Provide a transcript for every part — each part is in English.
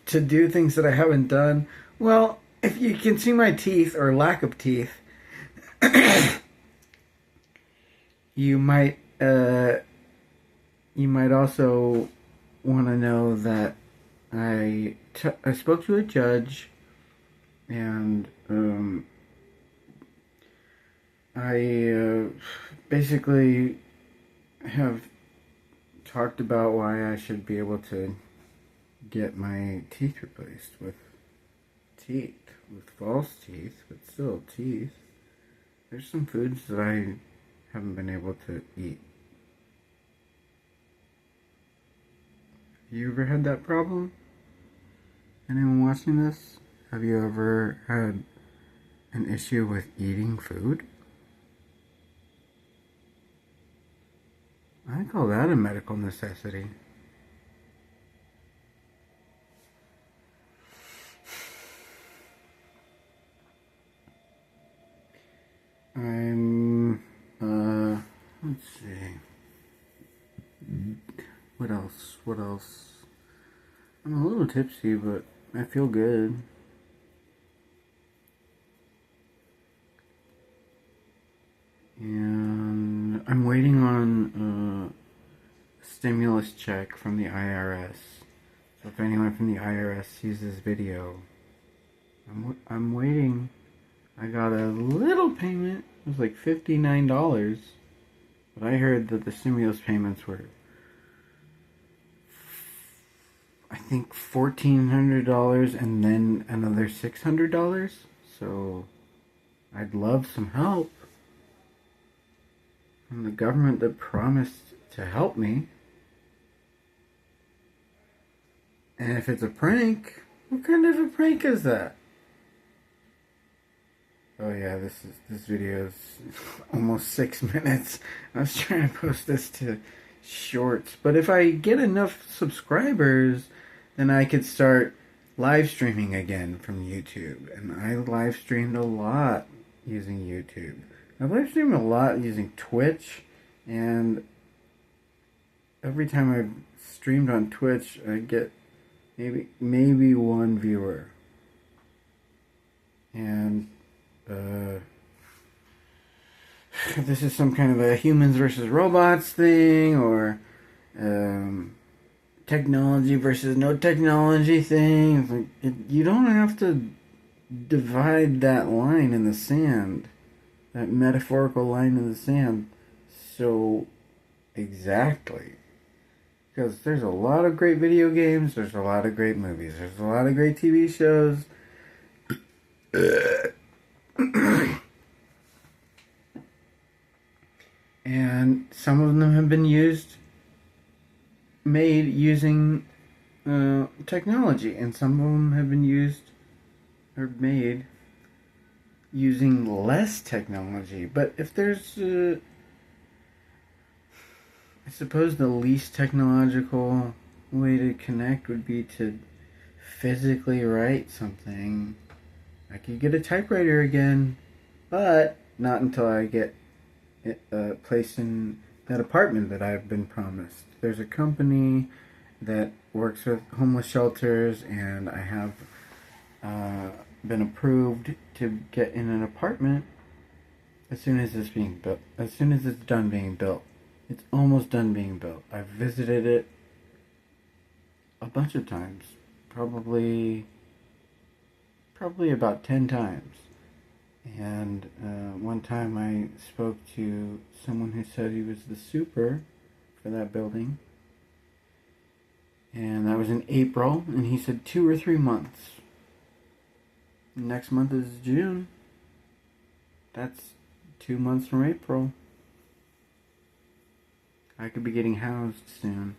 to do things that I haven't done. Well, if you can see my teeth or lack of teeth, you might also want to know that I spoke to a judge, and I basically have talked about why I should be able to get my teeth replaced with false teeth, but still teeth. There's some foods that I haven't been able to eat. Have you ever had that problem? Anyone watching this? Have you ever had an issue with eating food? I call that a medical necessity. Let's see. What else? I'm a little tipsy, but I feel good. And I'm waiting on a stimulus check from the IRS. So if anyone from the IRS sees this video, I'm waiting. I got a little payment. It was like $59. But I heard that the stimulus payments were, I think, $1,400 and then another $600. So I'd love some help from the government that promised to help me. And if it's a prank, what kind of a prank is that? Oh yeah, this video is almost 6 minutes. I was trying to post this to shorts, but if I get enough subscribers, then I could start live streaming again from YouTube. And I live streamed a lot using YouTube. I've live streamed a lot using Twitch, and every time I've streamed on Twitch, I get maybe one viewer. And if this is some kind of a humans versus robots thing, or technology versus no technology thing, you don't have to divide that line in the sand, that metaphorical line in the sand, so exactly. Because there's a lot of great video games, there's a lot of great movies, there's a lot of great TV shows. And some of them have been made using technology, and some of them have been made using less technology. But if there's, I suppose the least technological way to connect would be to physically write something. I could get a typewriter again, but not until I get placed in that apartment that I've been promised. There's a company that works with homeless shelters, and I have been approved to get in an apartment as soon as it's being built. As soon as it's done being built. It's almost done being built. I've visited it a bunch of times. Probably about 10 times. And one time I spoke to someone who said he was the super for that building. And that was in April, and he said 2 or 3 months. Next month is June. That's 2 months from April. I could be getting housed soon.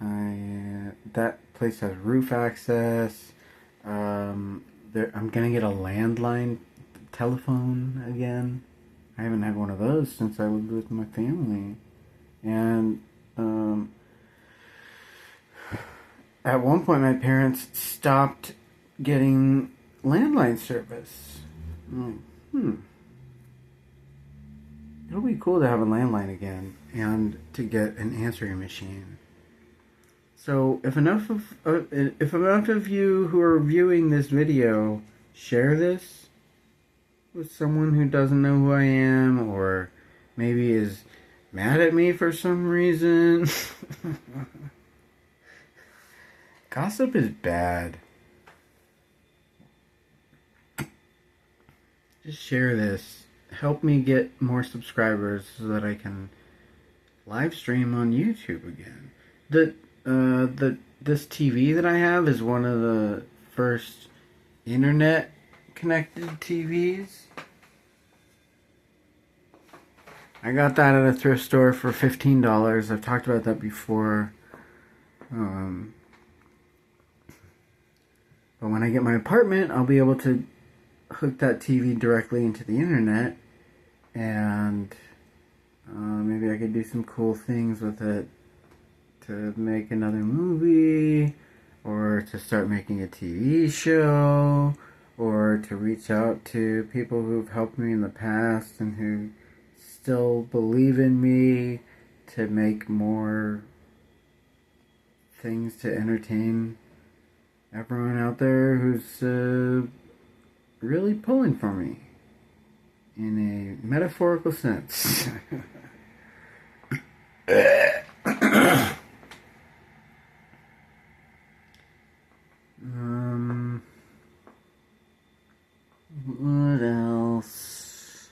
That place has roof access. I'm gonna get a landline telephone again. I haven't had one of those since I lived with my family. And at one point my parents stopped getting landline service. I'm like, it'll be cool to have a landline again and to get an answering machine. So if enough of you who are viewing this video share this with someone who doesn't know who I am, or maybe is mad at me for some reason. Gossip is bad. Just share this. Help me get more subscribers so that I can live stream on YouTube again. This TV that I have is one of the first internet connected TVs. I got that at a thrift store for $15. I've talked about that before. But when I get my apartment, I'll be able to hook that TV directly into the internet, and maybe I could do some cool things with it to make another movie, or to start making a TV show, or to reach out to people who've helped me in the past and who still believe in me to make more things to entertain everyone out there who's really pulling for me in a metaphorical sense. What else?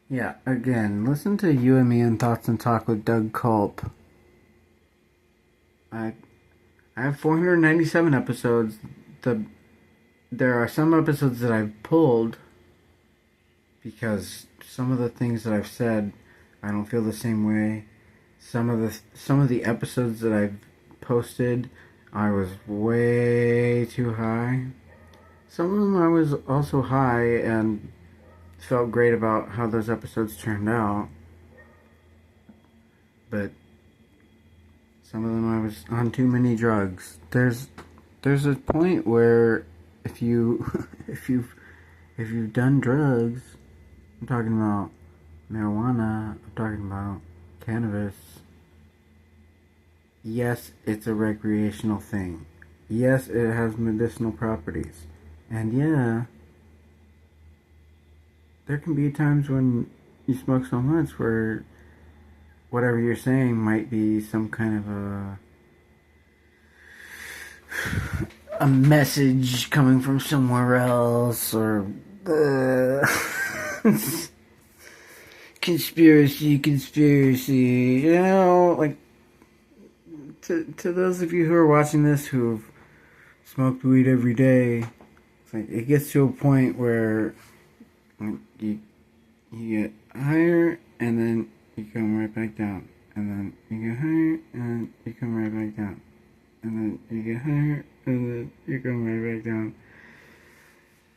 Yeah, again, listen to You and Me and Thoughts and Talk with Doug Culp. I have 497 episodes. There are some episodes that I've pulled because some of the things that I've said, I don't feel the same way. Some of the episodes that I've posted, I was way too high. Some of them I was also high and felt great about how those episodes turned out. But some of them I was on too many drugs. There's a point where if you've done drugs, I'm talking about marijuana, I'm talking about cannabis. Yes, it's a recreational thing. Yes, it has medicinal properties. And yeah, there can be times when you smoke so much where whatever you're saying might be some kind of a message coming from somewhere else, or conspiracy, you know, like, to those of you who are watching this who've smoked weed every day, it's like, it gets to a point where you get higher, and then you come right back down, and then you get higher, and you come right back down, and then you get higher, and then you come right back down.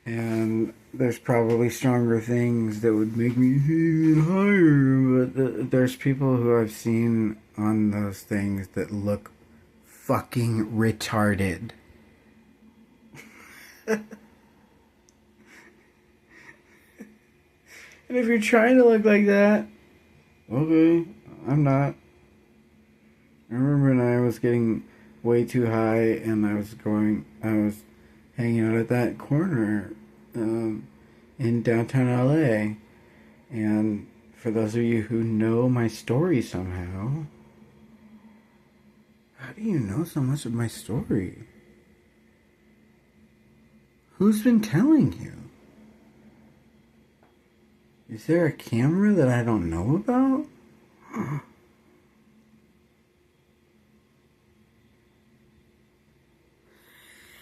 And there's probably stronger things that would make me even higher, but there's people who I've seen on those things that look fucking retarded. And if you're trying to look like that, okay, I'm not. I remember when I was getting way too high and I was hanging out at that corner in downtown LA. And for those of you who know my story somehow, how do you know so much of my story? Who's been telling you? Is there a camera that I don't know about?